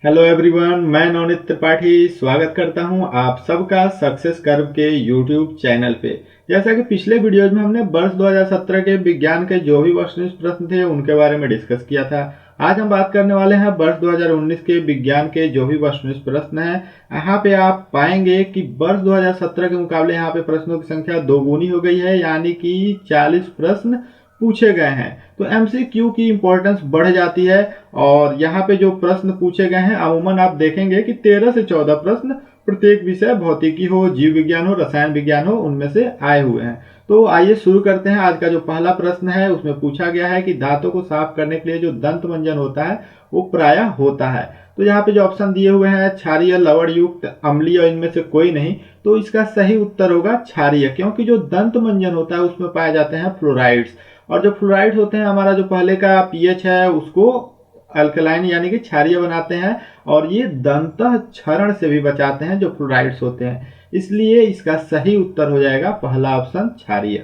Hello everyone, मैं नवनीत त्रिपाठी स्वागत करता हूं आप सबका सक्सेस कर्व के यूट्यूब चैनल पे। जैसा कि पिछले वीडियोज में हमने वर्ष 2017 के विज्ञान के जो भी वस्तुनिष्ठ प्रश्न थे उनके बारे में डिस्कस किया था। आज हम बात करने वाले हैं वर्ष 2019 के विज्ञान के जो भी वस्तुनिष्ठ प्रश्न हैं। यहाँ पे आप पाएंगे कि वर्ष 2017 के मुकाबले यहाँ पे प्रश्नों की संख्या दोगुनी हो गई है, यानी कि 40 प्रश्न पूछे गए हैं। तो एमसीक्यू की इंपॉर्टेंस बढ़ जाती है और यहाँ पे जो प्रश्न पूछे गए हैं अमूमन आप देखेंगे कि 13 से 14 प्रश्न प्रत्येक विषय भौतिकी हो, जीव विज्ञान हो, रसायन विज्ञान हो, उनमें से आए हुए हैं। तो आइए शुरू करते हैं। आज का जो पहला प्रश्न है उसमें पूछा गया है कि दांतों को साफ करने के लिए जो दंत मंजन होता है वो प्रायः होता है। तो यहाँ पे जो ऑप्शन दिए हुए हैं क्षारीय, लवण युक्त, अम्लीय, इनमें से कोई नहीं। तो इसका सही उत्तर होगा क्षारीय, क्योंकि जो दंत मंजन होता है उसमें पाए जाते हैं फ्लोराइड्स। और जो फ्लोराइड होते हैं, हमारा जो पहले का पीएच है उसको अल्कलाइन यानी कि क्षारीय बनाते हैं और ये दंत क्षरण से भी बचाते हैं जो फ्लोराइड्स होते हैं। इसलिए इसका सही उत्तर हो जाएगा पहला ऑप्शन क्षारीय।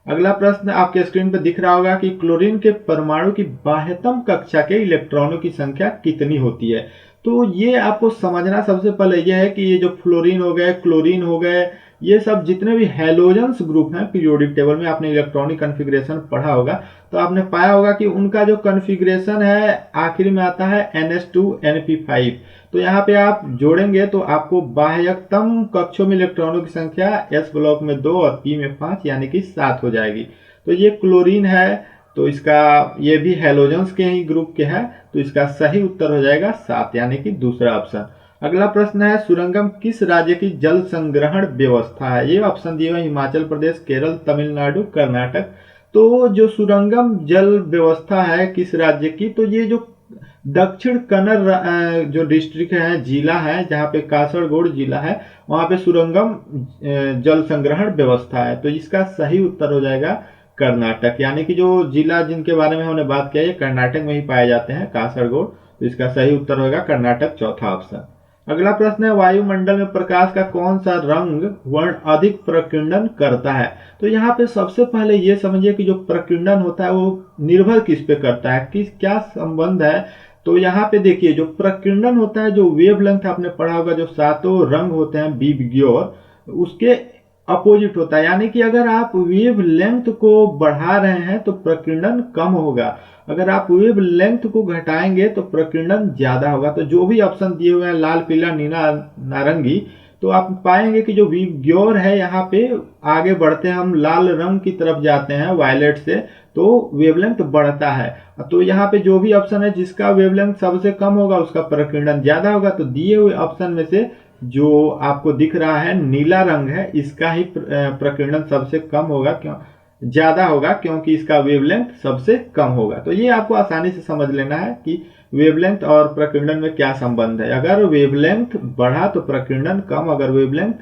अगला प्रश्न आपके स्क्रीन पर दिख रहा होगा कि क्लोरीन के परमाणु की बाह्यतम कक्षा के इलेक्ट्रॉनों की संख्या कितनी होती है। तो ये आपको समझना सबसे पहले यह है कि ये जो फ्लोरीन हो गए, क्लोरीन हो गए, ये सब जितने भी हैलोजेंस ग्रुप हैं पीरियोडिक टेबल में, आपने इलेक्ट्रॉनिक कन्फिग्रेशन पढ़ा होगा तो आपने पाया होगा कि उनका जो कन्फिग्रेशन है आखिर में आता है NH2NP5। तो यहाँ पे आप जोड़ेंगे तो आपको बाह्यतम कक्षों में इलेक्ट्रॉनों की संख्या S ब्लॉक में 2 और P में 5 यानी कि 7 हो जाएगी। तो ये क्लोरीन है, तो इसका ये भी हैलोजेंस के ही ग्रुप के है, तो इसका सही उत्तर हो जाएगा 7 यानी कि दूसरा ऑप्शन। अगला प्रश्न है सुरंगम किस राज्य की जल संग्रहण व्यवस्था है। ये ऑप्शन दिए हुए हिमाचल प्रदेश, केरल, तमिलनाडु, कर्नाटक। तो जो सुरंगम जल व्यवस्था है किस राज्य की, तो ये जो दक्षिण कन्नड़ जो डिस्ट्रिक्ट है, जिला है, जहाँ पे कासरगोड जिला है, वहां पे सुरंगम जल संग्रहण व्यवस्था है। तो इसका सही उत्तर हो जाएगा कर्नाटक, यानी कि जो जिला जिनके बारे में हमने बात किया ये कर्नाटक में ही पाए जाते हैं, कासरगोड। तो इसका सही उत्तर होगा कर्नाटक, चौथा ऑप्शन। अगला प्रश्न है वायुमंडल में प्रकाश का कौन सा रंग वर्ण अधिक प्रकीर्णन करता है। तो यहाँ पे सबसे पहले ये समझिए कि जो प्रकीर्णन होता है वो निर्भर किस पे करता है, किस क्या संबंध है। तो यहाँ पे देखिए जो प्रकीर्णन होता है, जो वेवलेंथ आपने पढ़ा होगा, जो सातों रंग होते हैं बी विग्योर, उसके अपोजिट होता है। यानी कि अगर आप वेव लेंथ को बढ़ा रहे हैं तो प्रकीर्णन कम होगा, अगर आप वेव लेंथ को घटाएंगे तो प्रकीर्णन ज्यादा होगा। तो जो भी ऑप्शन दिए हुए हैं लाल, पीला, नीला, नारंगी, तो आप पाएंगे कि जो विग्योर है यहाँ पे आगे बढ़ते हैं हम लाल रंग की तरफ जाते हैं वायलेट से, तो वेवलेंथ बढ़ता है। तो यहाँ पे जो भी ऑप्शन है जिसका वेवलेंथ सबसे कम होगा उसका प्रकीर्णन ज्यादा होगा। तो दिए हुए ऑप्शन में से जो आपको दिख रहा है नीला रंग है, इसका ही प्रकीर्णन सबसे कम होगा, क्यों ज्यादा होगा, क्योंकि इसका वेवलेंथ सबसे कम होगा। तो ये आपको आसानी से समझ लेना है कि वेवलेंथ और प्रकीर्णन में क्या संबंध है। अगर वेवलेंथ बढ़ा तो प्रकीर्णन कम, अगर वेवलेंथ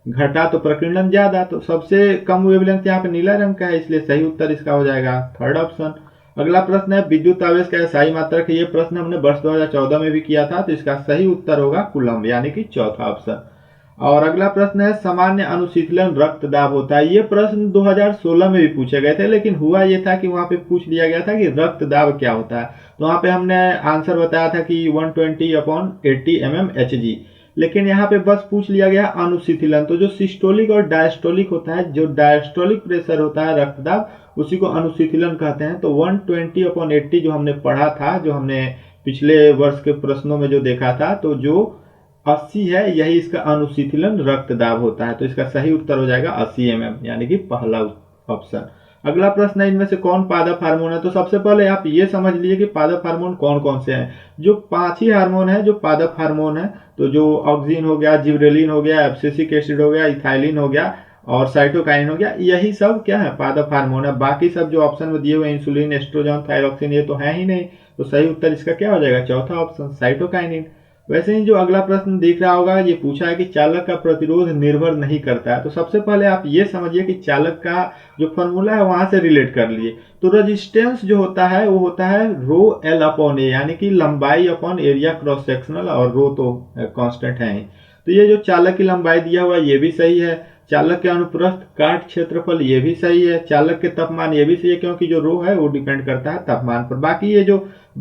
घटा तो प्रकीर्णन ज्यादा। तो सबसे कम वेवलेंथ यहाँ पे नीला रंग का है, इसलिए सही उत्तर इसका हो जाएगा थर्ड ऑप्शन। अगला प्रश्न है विद्युत आवेश का SI मात्रक है। ये प्रश्न हमने वर्ष 2014 में भी किया था, तो इसका सही उत्तर होगा कूलम्ब, यानी कि चौथा ऑप्शन। और अगला प्रश्न है सामान्य अनुशीतलन रक्तदाब होता है। ये प्रश्न 2016 में भी पूछे गए थे, लेकिन हुआ ये था कि वहां पे पूछ लिया गया था कि रक्तदाब क्या होता है। तो वहां पे हमने आंसर बताया था कि 120/80 mmHg, लेकिन यहाँ पे बस पूछ लिया गया अनुशीतलन। तो जो सिस्टोलिक और डायस्टोलिक होता है, जो डायस्टोलिक प्रेशर होता है रक्तदाब, उसी को अनुशीतलन कहते हैं। तो 120/80 जो हमने पढ़ा था, जो हमने पिछले वर्ष के प्रश्नों में जो देखा था, तो जो 80 है यही इसका अनुशीतलन रक्तदाब होता है। तो इसका सही उत्तर हो जाएगा 80 mm, यानी कि पहला ऑप्शन। अगला प्रश्न है इनमें से कौन पादप हार्मोन है। तो सबसे पहले आप ये समझ लीजिए कि पादप हार्मोन कौन कौन से हैं। जो 5 ही हार्मोन है जो पादप हार्मोन है, तो जो ऑक्सिन हो गया, जिबरेलिन हो गया, एब्सिसिक एसिड हो गया, इथाइलिन हो गया और साइटोकाइन हो गया, यही सब क्या है पादप हार्मोन है। बाकी सब जो ऑप्शन में दिए हुए इंसुलिन, एस्ट्रोजन, थायरोक्सिन, ये तो है ही नहीं। तो सही उत्तर इसका क्या हो जाएगा, चौथा ऑप्शन साइटोकाइनिन। वैसे ही जो अगला प्रश्न दिख रहा होगा, ये पूछा है कि चालक का प्रतिरोध निर्भर नहीं करता है। तो सबसे पहले आप ये समझिए कि चालक का जो फॉर्मूला है वहां से रिलेट कर लिए। तो रेजिस्टेंस जो होता है वो होता है ρl/a, यानी कि लंबाई अपॉन एरिया क्रॉस सेक्शनल, और रो तो कांस्टेंट है ही। तो ये जो चालक की लंबाई दिया हुआ है ये भी सही है। चालक के अनुप्रस्थ काट क्षेत्रफल ये भी सही है। चालक के तापमान ये भी सही है, क्योंकि जो रो है वो डिपेंड करता है तापमान पर। बाकी ये जो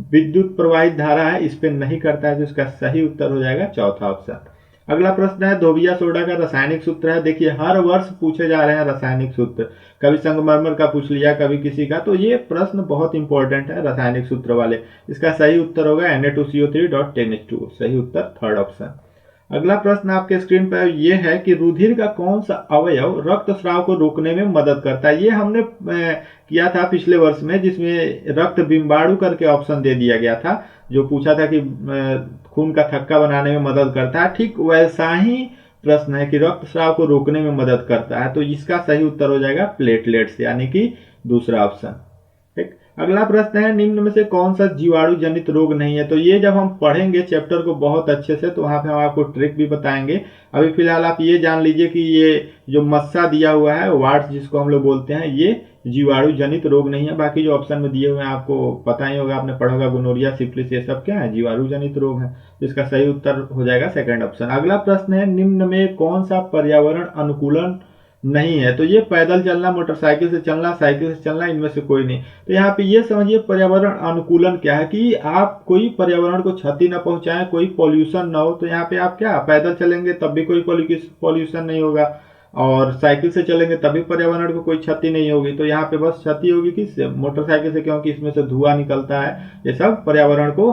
विद्युत प्रवाहित धारा है इस पे नहीं करता है, तो इसका सही उत्तर हो जाएगा चौथा ऑप्शन। अगला प्रश्न है धोबिया सोडा का रासायनिक सूत्र है। देखिए हर वर्ष पूछे जा रहे हैं रासायनिक सूत्र, कभी संगमरमर का पूछ लिया, कभी किसी का, तो ये प्रश्न बहुत इंपॉर्टेंट है रासायनिक सूत्र वाले। इसका सही उत्तर होगा Na2CO3.10H2, सही उत्तर थर्ड ऑप्शन। अगला प्रश्न आपके स्क्रीन पर ये है कि रुधिर का कौन सा अवयव रक्तस्राव को रोकने में मदद करता है। ये हमने किया था पिछले वर्ष में, जिसमें रक्त बिंबाणु करके ऑप्शन दे दिया गया था, जो पूछा था कि खून का थक्का बनाने में मदद करता है। ठीक वैसा ही प्रश्न है कि रक्तस्राव को रोकने में मदद करता है, तो इसका सही उत्तर हो जाएगा प्लेटलेट्स, यानी कि दूसरा ऑप्शन। ठीक, अगला प्रश्न है निम्न में से कौन सा जीवाणु जनित रोग नहीं है। तो ये जब हम पढ़ेंगे चैप्टर को बहुत अच्छे से, तो वहां पे हम आपको ट्रिक भी बताएंगे। अभी फिलहाल आप ये जान लीजिए कि ये जो मस्सा दिया हुआ है, वार्ड्स जिसको हम लोग बोलते हैं, ये जीवाणु जनित रोग नहीं है। बाकी जो ऑप्शन में दिए हुए हैं आपको पता ही होगा, आपने पढ़ा होगा, गोनोरिया, सिफिलिस, ये सब क्या है, जीवाणु जनित रोग है। तो इसका सही उत्तर हो जाएगा सेकंड ऑप्शन। अगला प्रश्न है निम्न में कौन सा पर्यावरण अनुकूलन नहीं है। तो ये पैदल चलना, मोटरसाइकिल से चलना, साइकिल से चलना, इनमें से कोई नहीं। तो यहाँ पे ये समझिए पर्यावरण अनुकूलन क्या है कि आप कोई पर्यावरण को क्षति न पहुंचाएं, कोई पॉल्यूशन ना हो। तो यहाँ पे आप क्या पैदल चलेंगे तब भी कोई पॉल्यूशन नहीं होगा, और साइकिल से चलेंगे तभी पर्यावरण को कोई क्षति नहीं होगी। तो यहाँ पे बस क्षति होगी किससे, मोटरसाइकिल से, क्योंकि इसमें से धुआं निकलता है, ये सब पर्यावरण को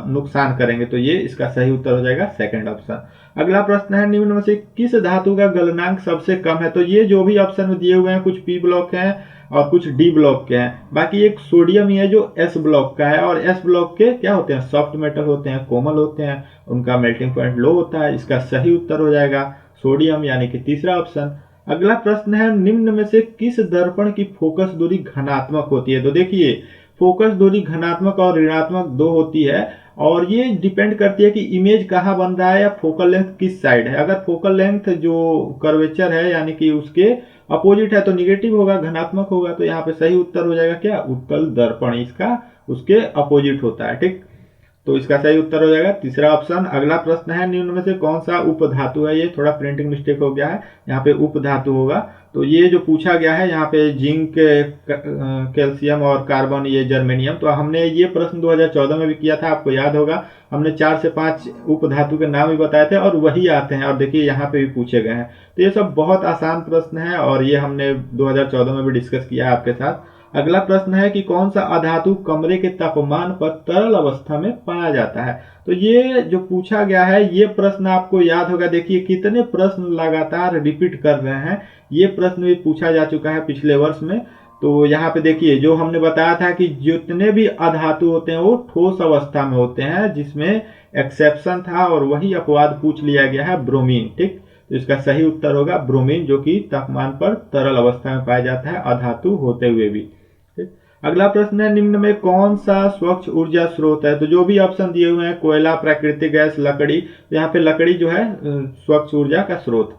नुकसान करेंगे। तो ये इसका सही उत्तर हो जाएगा सेकंड ऑप्शन। अगला प्रश्न है निम्न में से किस धातु का गलनांक सबसे कम है। तो ये जो भी ऑप्शन में दिए हुए हैं कुछ पी ब्लॉक हैं और कुछ डी ब्लॉक के हैं। बाकी एक सोडियम ही है जो एस ब्लॉक का है, और एस ब्लॉक के क्या होते हैं, सॉफ्ट मेटल होते हैं, कोमल होते हैं, उनका मेल्टिंग पॉइंट लो होता है। इसका सही उत्तर हो जाएगा सोडियम, यानी कि तीसरा ऑप्शन। अगला प्रश्न है निम्न में से किस दर्पण की फोकस दूरी धनात्मक होती है। तो देखिए फोकस दूरी धनात्मक और ऋणात्मक दो होती है, और ये डिपेंड करती है कि इमेज कहाँ बन रहा है या फोकल लेंथ किस साइड है। अगर फोकल लेंथ जो कर्वेचर है यानी कि उसके अपोजिट है तो निगेटिव होगा, धनात्मक होगा। तो यहाँ पे सही उत्तर हो जाएगा क्या, उत्तल दर्पण, इसका उसके अपोजिट होता है। ठीक, तो इसका सही उत्तर हो जाएगा तीसरा ऑप्शन। अगला प्रश्न है निम्न में से कौन सा उपधातु है। ये थोड़ा प्रिंटिंग मिस्टेक हो गया है, यहाँ पे उपधातु होगा। तो ये जो पूछा गया है यहाँ पे जिंक, कैल्शियम और कार्बन, ये जर्मेनियम। तो हमने ये प्रश्न 2014 में भी किया था, आपको याद होगा। हमने 4 से 5 उपधातु के नाम भी बताए थे और वही आते हैं, और देखिए यहाँ पे भी पूछे गए हैं। तो ये सब बहुत आसान प्रश्न है, और ये हमने 2014 में भी डिस्कस किया है आपके साथ। अगला प्रश्न है कि कौन सा अधातु कमरे के तापमान पर तरल अवस्था में पाया जाता है। तो ये जो पूछा गया है ये प्रश्न आपको याद होगा। देखिए कितने प्रश्न लगातार रिपीट कर रहे हैं, ये प्रश्न भी पूछा जा चुका है पिछले वर्ष में। तो यहाँ पे देखिए जो हमने बताया था कि जितने भी अधातु होते हैं वो ठोस अवस्था में होते हैं, जिसमें एक्सेप्शन था, और वही अपवाद पूछ लिया गया है ब्रोमीन। ठीक, तो इसका सही उत्तर होगा ब्रोमीन, जो कि तापमान पर तरल अवस्था में पाया जाता है अधातु होते हुए भी। अगला प्रश्न है निम्न में कौन सा स्वच्छ ऊर्जा स्रोत है। तो जो भी ऑप्शन दिए हुए हैं, कोयला, प्राकृतिक गैस, लकड़ी, तो यहाँ पे लकड़ी जो है स्वच्छ ऊर्जा का स्रोत।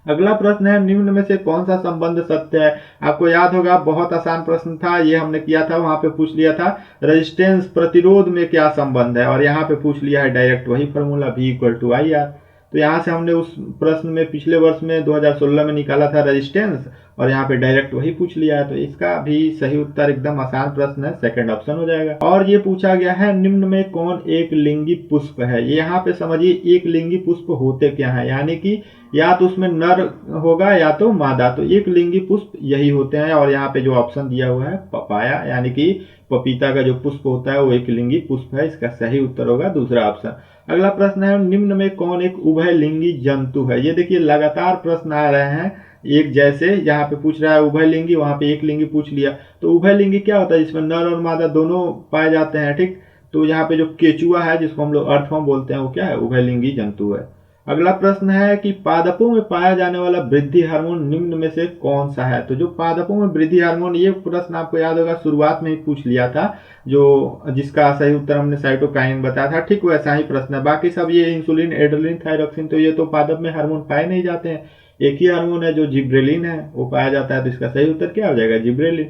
अगला प्रश्न है निम्न में से कौन सा संबंध सत्य है। आपको याद होगा बहुत आसान प्रश्न था, ये हमने किया था, वहां पे पूछ लिया था रेजिस्टेंस, प्रतिरोध में क्या संबंध है, और यहाँ पे पूछ लिया है डायरेक्ट वही फॉर्मूला V=IR। तो यहाँ से हमने उस प्रश्न में पिछले वर्ष में 2016 में निकाला था रेजिस्टेंस, और यहाँ पे डायरेक्ट वही पूछ लिया है। तो इसका भी सही उत्तर एकदम आसान प्रश्न है, सेकंड ऑप्शन हो जाएगा। और ये पूछा गया है निम्न में कौन एक लिंगी पुष्प है। ये यहाँ पे समझिए एक लिंगी पुष्प होते क्या है, यानी कि या तो उसमें नर होगा या तो मादा। तो एक लिंगी पुष्प यही होते हैं, और यहाँ पे जो ऑप्शन दिया हुआ है पपाया, यानी कि पपीता का जो पुष्प होता है वो एक लिंगी पुष्प है। इसका सही उत्तर होगा दूसरा ऑप्शन। अगला प्रश्न है निम्न में कौन एक उभयलिंगी जंतु है। ये देखिए लगातार प्रश्न आ रहे हैं एक जैसे, यहाँ पे पूछ रहा है उभयलिंगी, वहां पे एक लिंगी पूछ लिया। तो उभयलिंगी क्या होता है, जिसमें नर और मादा दोनों पाए जाते हैं। ठीक, तो यहाँ पे जो केचुआ है जिसको हम लोग अर्थवर्म बोलते हैं, वो क्या है, उभयलिंगी जंतु है। अगला प्रश्न है कि पादपों में पाया जाने वाला वृद्धि हार्मोन निम्न में से कौन सा है। तो जो पादपों में वृद्धि हार्मोन, ये प्रश्न आपको याद होगा शुरुआत में ही पूछ लिया था, जो जिसका सही उत्तर हमने साइटोकाइनिन बताया था। ठीक वैसा ही प्रश्न है। बाकी सब ये इंसुलिन, एड्रेलिन, थायरोक्सिन, तो ये तो पादप में हार्मोन पाए नहीं जाते हैं। एक ही हार्मोन है जो जिब्रेलिन है, वो पाया जाता है। तो इसका सही उत्तर क्या हो जाएगा, जिब्रेलिन।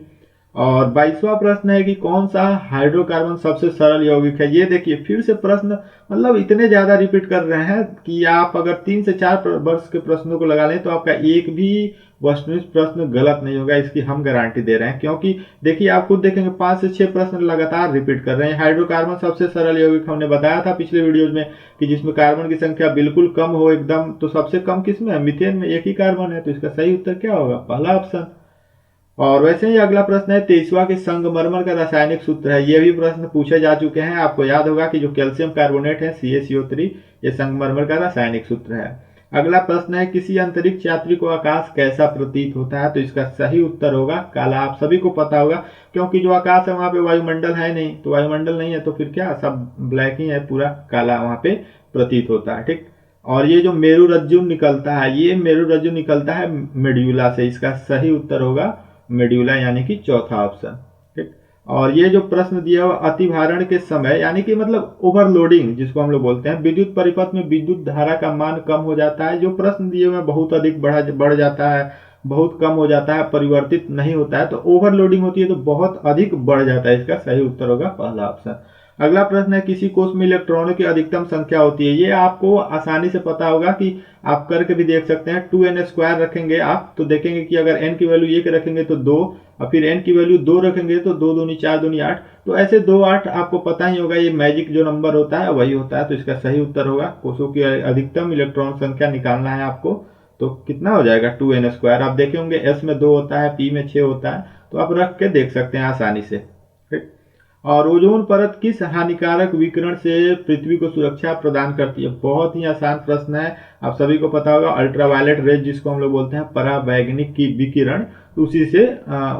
और 22वां प्रश्न है कि कौन सा हाइड्रोकार्बन सबसे सरल यौगिक है। ये देखिए फिर से प्रश्न मतलब इतने ज्यादा रिपीट कर रहे हैं कि आप अगर 3 से 4 वर्ष के प्रश्नों को लगा लें तो आपका एक भी वस्तुनिष्ठ प्रश्न गलत नहीं होगा, इसकी हम गारंटी दे रहे हैं। क्योंकि देखिए आप खुद देखेंगे 5 से 6 प्रश्न लगातार रिपीट कर रहे हैं। हाइड्रोकार्बन सबसे सरल यौगिक हमने बताया था पिछले वीडियोज में कि जिसमें कार्बन की संख्या बिल्कुल कम हो एकदम, तो सबसे कम किसमें है, मीथेन में, एक ही कार्बन है। तो इसका सही उत्तर क्या होगा, पहला ऑप्शन। और वैसे ही अगला प्रश्न है 23वां कि संगमरमर का रासायनिक सूत्र है। ये भी प्रश्न पूछे जा चुके हैं। आपको याद होगा कि जो कैल्शियम कार्बोनेट है CaCO3, ये संगमरमर का रासायनिक सूत्र है। अगला प्रश्न है किसी अंतरिक्ष यात्री को आकाश कैसा प्रतीत होता है। तो इसका सही उत्तर होगा काला। आप सभी को पता होगा क्योंकि जो आकाश है वहां पे वायुमंडल है नहीं, तो वायुमंडल नहीं है तो फिर क्या, सब ब्लैक ही है, पूरा काला वहां पे प्रतीत होता है। ठीक। और ये जो मेरु रज्जु निकलता है, ये मेरु रज्जु निकलता है मेड्यूला से। इसका सही उत्तर होगा मेड्यूला, यानी कि चौथा ऑप्शन। ठीक। और ये जो प्रश्न दिया हुआ अतिभारण के समय, यानी कि मतलब ओवरलोडिंग जिसको हम लोग बोलते हैं, विद्युत परिपथ में विद्युत धारा का मान कम हो जाता है। जो प्रश्न दिए हुए बहुत अधिक बढ़ जाता है, बहुत कम हो जाता है, परिवर्तित नहीं होता है, तो ओवरलोडिंग होती है तो बहुत अधिक बढ़ जाता है। इसका सही उत्तर होगा पहला ऑप्शन। अगला प्रश्न है किसी कोष में इलेक्ट्रॉनों की अधिकतम संख्या होती है। ये आपको आसानी से पता होगा कि आप करके भी देख सकते हैं। 2n² रखेंगे आप तो देखेंगे कि अगर n की वैल्यू 1 रखेंगे तो 2, और फिर n की वैल्यू 2 रखेंगे तो 2 दूनी 4 दूनी 8, तो ऐसे 2 8 आपको पता ही होगा, ये मैजिक जो नंबर होता है वही होता है। तो इसका सही उत्तर होगा कोषों की अधिकतम इलेक्ट्रॉन संख्या निकालना है आपको, तो कितना हो जाएगा 2n²। आप देखे होंगे s में 2 होता है, p में 6 होता है, तो आप रख के देख सकते हैं आसानी से। ठीक। और ओजोन परत किस हानिकारक विकिरण से पृथ्वी को सुरक्षा प्रदान करती है। बहुत ही आसान प्रश्न है, आप सभी को पता होगा अल्ट्रावायलेट रेज जिसको हम लोग बोलते हैं पराबैंगनी की विकिरण, उसी से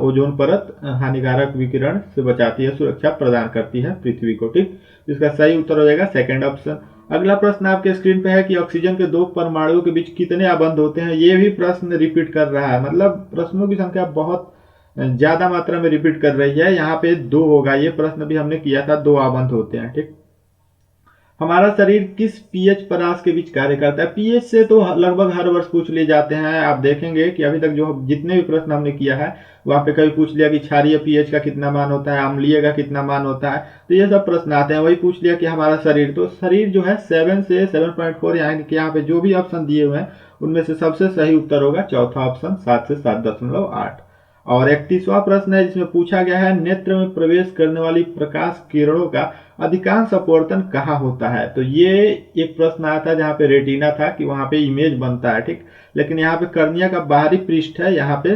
ओजोन परत हानिकारक विकिरण से बचाती है, सुरक्षा प्रदान करती है पृथ्वी को। ठीक। इसका सही उत्तर हो जाएगा सेकंड ऑप्शन। अगला प्रश्न आपके स्क्रीन पे है कि ऑक्सीजन के 2 परमाणुओं के बीच कितने आबंध होते हैं। ये भी प्रश्न रिपीट कर रहा है, मतलब प्रश्नों की संख्या बहुत ज्यादा मात्रा में रिपीट कर रही है। यहाँ पे 2 होगा, ये प्रश्न भी हमने किया था, 2 आबंध होते हैं। ठीक। हमारा शरीर किस पीएच परास के बीच कार्य करता है। पीएच से तो लगभग हर वर्ष पूछ लिए जाते हैं। आप देखेंगे कि अभी तक जो जितने भी प्रश्न हमने किया है वहां पे कभी पूछ लिया कि क्षारीय पीएच का कितना मान होता है, अम्लीय का कितना मान होता है, तो ये सब प्रश्न आते हैं। वही पूछ लिया कि हमारा शरीर, तो शरीर जो है 7 से 7.4, यानी कि यहाँ पे जो भी ऑप्शन दिए हुए हैं उनमें से सबसे सही उत्तर होगा चौथा ऑप्शन 7 से 7.8। और 31वां प्रश्न है जिसमें पूछा गया है नेत्र में प्रवेश करने वाली प्रकाश किरणों का अधिकांश अपवर्तन कहाँ होता है। तो ये एक प्रश्न आया था जहाँ पे रेटिना था कि वहां पे इमेज बनता है। ठीक। लेकिन यहाँ पे कर्निया का बाहरी पृष्ठ है, यहाँ पे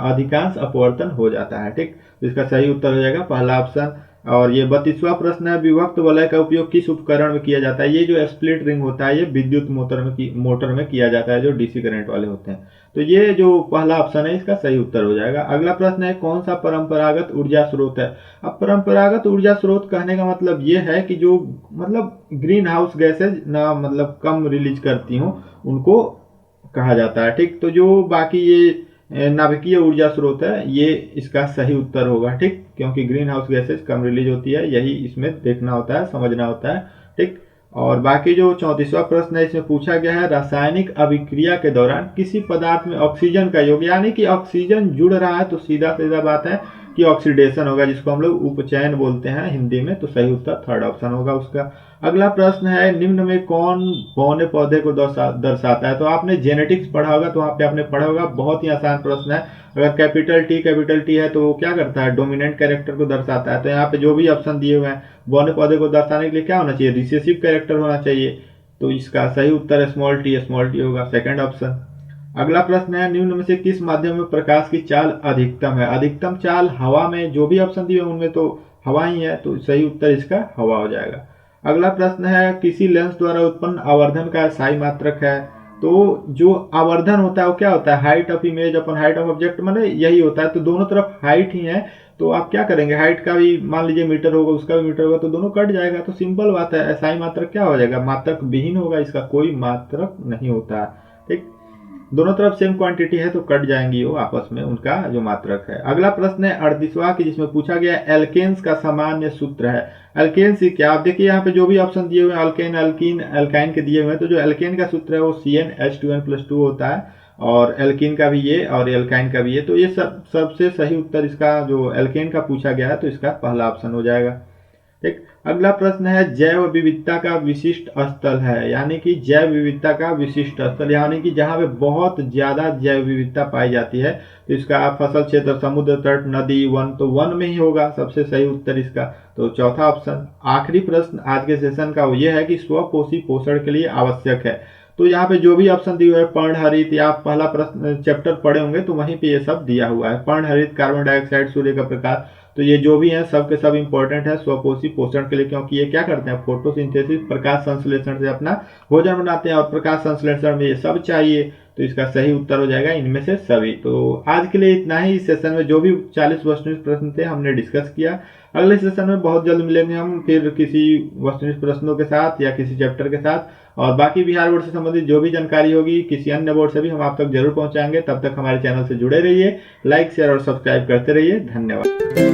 अधिकांश अपवर्तन हो जाता है। ठीक। तो इसका सही उत्तर हो जाएगा पहला ऑप्शन। और ये 32वां प्रश्न है विभक्त वलय का उपयोग किस उपकरण में किया जाता है। ये जो स्प्लिट रिंग होता है ये विद्युत मोटर में किया जाता है, जो डीसी करंट वाले होते हैं। तो ये जो पहला ऑप्शन है इसका सही उत्तर हो जाएगा। अगला प्रश्न है कौन सा परंपरागत ऊर्जा स्रोत है। अब परंपरागत ऊर्जा स्रोत कहने का मतलब ये है कि जो मतलब ग्रीन हाउस गैसेज ना मतलब कम रिलीज करती हो उनको कहा जाता है। ठीक। तो जो बाकी ये नाभिकीय ऊर्जा स्रोत है ये इसका सही उत्तर होगा। ठीक। क्योंकि ग्रीन हाउस गैसेज कम रिलीज होती है, यही इसमें देखना होता है, समझना होता है। ठीक। और बाकी जो 34वां प्रश्न है इसमें पूछा गया है रासायनिक अभिक्रिया के दौरान किसी पदार्थ में ऑक्सीजन का योग, यानी कि ऑक्सीजन जुड़ रहा है तो सीधा सीधा बात है कि ऑक्सीडेशन होगा, जिसको हम लोग उपचयन बोलते हैं हिंदी में। तो सही उत्तर थर्ड ऑप्शन होगा उसका। अगला प्रश्न है निम्न में कौन बौने पौधे को दर्शाता है। तो आपने जेनेटिक्स पढ़ा होगा तो वहां पे आपने पढ़ा होगा, बहुत ही आसान प्रश्न है। अगर कैपिटल टी है तो वो क्या करता है, डोमिनेंट कैरेक्टर को दर्शाता है। तो यहाँ पे जो भी ऑप्शन दिए हुए हैं बौने पौधे को दर्शाने के लिए क्या होना चाहिए, रिसेसिव कैरेक्टर होना चाहिए। तो इसका सही उत्तर स्मॉल टी होगा, सेकंड ऑप्शन। अगला प्रश्न है निम्न में से किस माध्यम में प्रकाश की चाल अधिकतम है। अधिकतम चाल हवा में, जो भी ऑप्शन दिए उनमें तो हवा ही है, तो सही उत्तर इसका हवा हो जाएगा। अगला प्रश्न है किसी लेंस द्वारा उत्पन्न आवर्धन का साई मात्रक है। तो जो आवर्धन होता है वो क्या होता है, height of image upon height of object, मतलब यही होता है। तो दोनों तरफ हाइट ही है, तो आप क्या करेंगे, हाइट का भी मान लीजिए मीटर होगा, उसका भी मीटर होगा, तो दोनों कट जाएगा। तो सिंपल बात है, साई मात्रक क्या हो जाएगा, मात्रक विहीन होगा, इसका कोई मात्रक नहीं होता। ठीक। दोनों तरफ सेम क्वांटिटी है तो कट जाएंगी वो आपस में, उनका जो मात्रक है। अगला प्रश्न है 38वां की जिसमें पूछा गया एल्केन्स का सामान्य सूत्र है। एल्केन्स क्या, आप देखिए यहाँ पे जो भी ऑप्शन दिए हुए हैं अल्केन, अल्कीन, एल्काइन के दिए हुए हैं, तो जो एल्केन का सूत्र है वो CnH2n+2 होता है। और एल्कीन का भी ये और एल्काइन का भी ये। तो ये सबसे सही उत्तर इसका जो एल्केन का पूछा गया है तो इसका पहला ऑप्शन हो जाएगा। ठीक, अगला प्रश्न है जैव विविधता का विशिष्ट स्थल है, यानी कि जैव विविधता का विशिष्ट स्थल यानी कि जहाँ पे बहुत ज्यादा जैव विविधता पाई जाती है। तो इसका फसल क्षेत्र, समुद्र तट, नदी, वन, तो वन में ही होगा सबसे सही उत्तर इसका। तो चौथा ऑप्शन। आखिरी प्रश्न आज के सेशन का वो ये है कि स्वपोषी पोषण के लिए आवश्यक है। तो यहाँ पे जो भी ऑप्शन दिया हुआ है पर्णहरित, या आप पहला प्रश्न चैप्टर पढ़े होंगे तो वहीं पे ये सब दिया हुआ है। पर्णहरित, कार्बन डाइऑक्साइड, सूर्य का प्रकाश, तो ये जो भी है सब के सब इंपॉर्टेंट है स्वपोषी पोषण के लिए, क्योंकि ये क्या करते हैं फोटोसिंथेसिस, प्रकाश संश्लेषण से अपना भोजन बनाते हैं और प्रकाश संश्लेषण में ये सब चाहिए। तो इसका सही उत्तर हो जाएगा इनमें से सभी। तो आज के लिए इतना ही। इस सेशन में जो भी 40 वस्तुनिष्ठ प्रश्न थे हमने डिस्कस किया। अगले सेशन में बहुत जल्द मिलेंगे हम फिर किसी वस्तुनिष्ठ प्रश्नों के साथ या किसी चैप्टर के साथ, और बाकी बिहार बोर्ड से संबंधित जो भी जानकारी होगी किसी अन्य बोर्ड से भी हम आप तक जरूर पहुंचाएंगे। तब तक हमारे चैनल से जुड़े रहिए, लाइक शेयर और सब्सक्राइब करते रहिए। धन्यवाद।